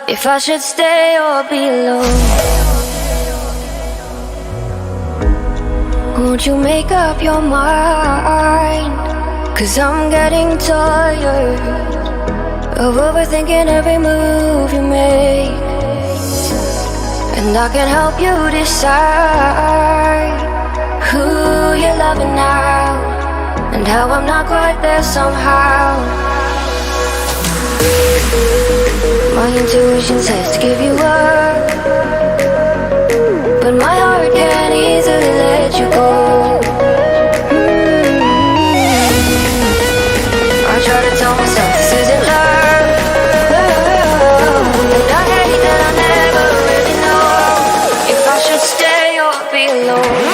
if I should stay or be alone. Won't you make up your mind? 'Cause I'm getting tired of overthinking every move you make. And I can help you decide who you're loving now, and how I'm not quite there somehow. My intuition says to give you up, but my heart can't easily let you go. I try to tell myself this isn't love, and I hate that I never really know if I should stay or be alone.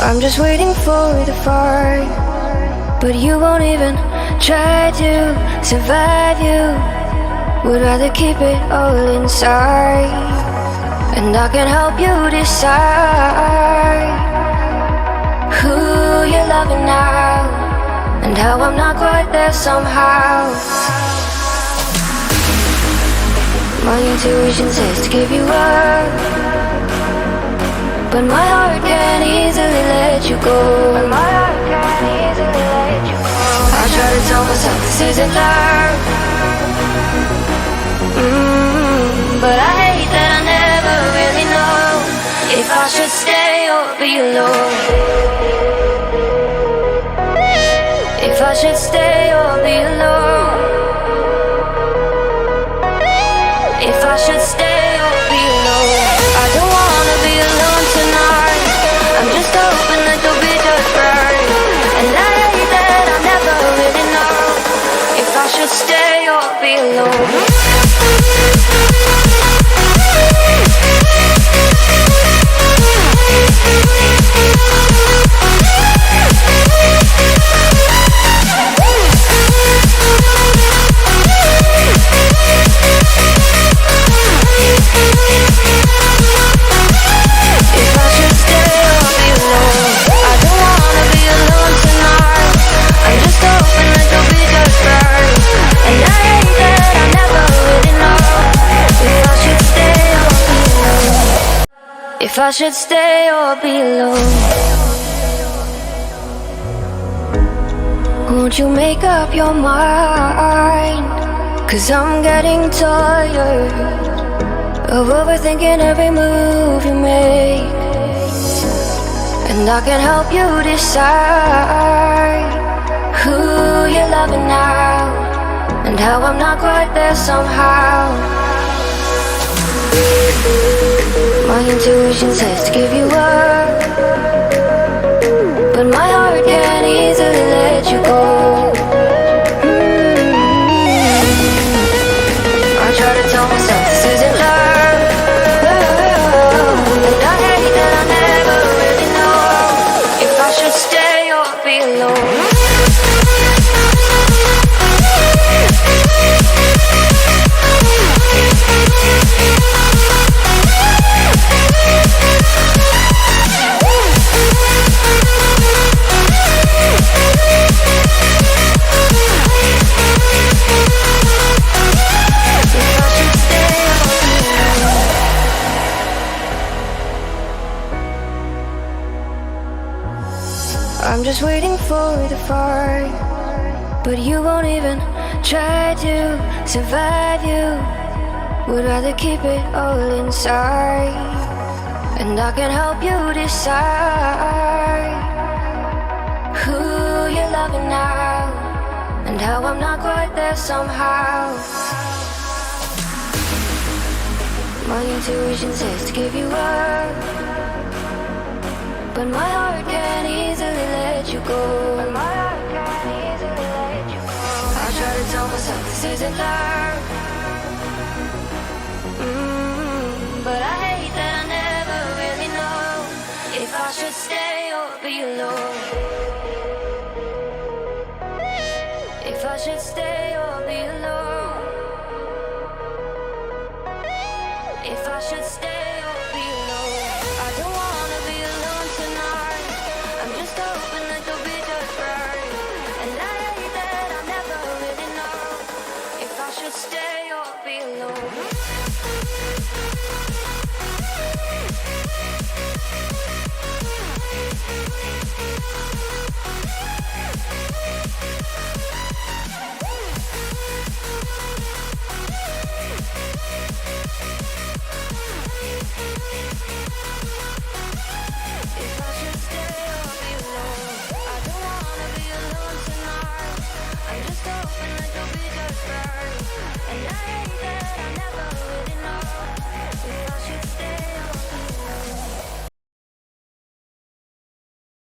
I'm just waiting for the fight, but you won't even try to survive. You would rather keep it all inside, and I can help you decide who you're loving now, and how I'm not quite there somehow. My intuition says to give you up, but my heart can't easily let you go. I try to tell myself this isn't love, but I hate that I never really know if I should stay or be alone. If I should stay or be alone. If I should stay or be alone. I don't wanna be alone tonight. I'm just hoping that you'll be just right. And I hate that I never really know if I should stay or be alone. If I should stay or be alone. Won't you make up your mind? 'Cause I'm getting tired of overthinking every move you make. And I can help you decide who you're loving now, and how I'm not quite there somehow. My intuition says to give you up, but my heart can't easily let you go. I try to tell myself this isn't love, and I hate that I never really know if I should stay or be alone. I'm just waiting for the fight, but you won't even try to survive. You would rather keep it all inside, and I can help you decide who you're loving now, and how I'm not quite there somehow. My intuition says to give you up, but my heart can't easily let you go. I try to tell myself this isn't love, but I hate stay or be alone. If I should stay or be alone. If I should stay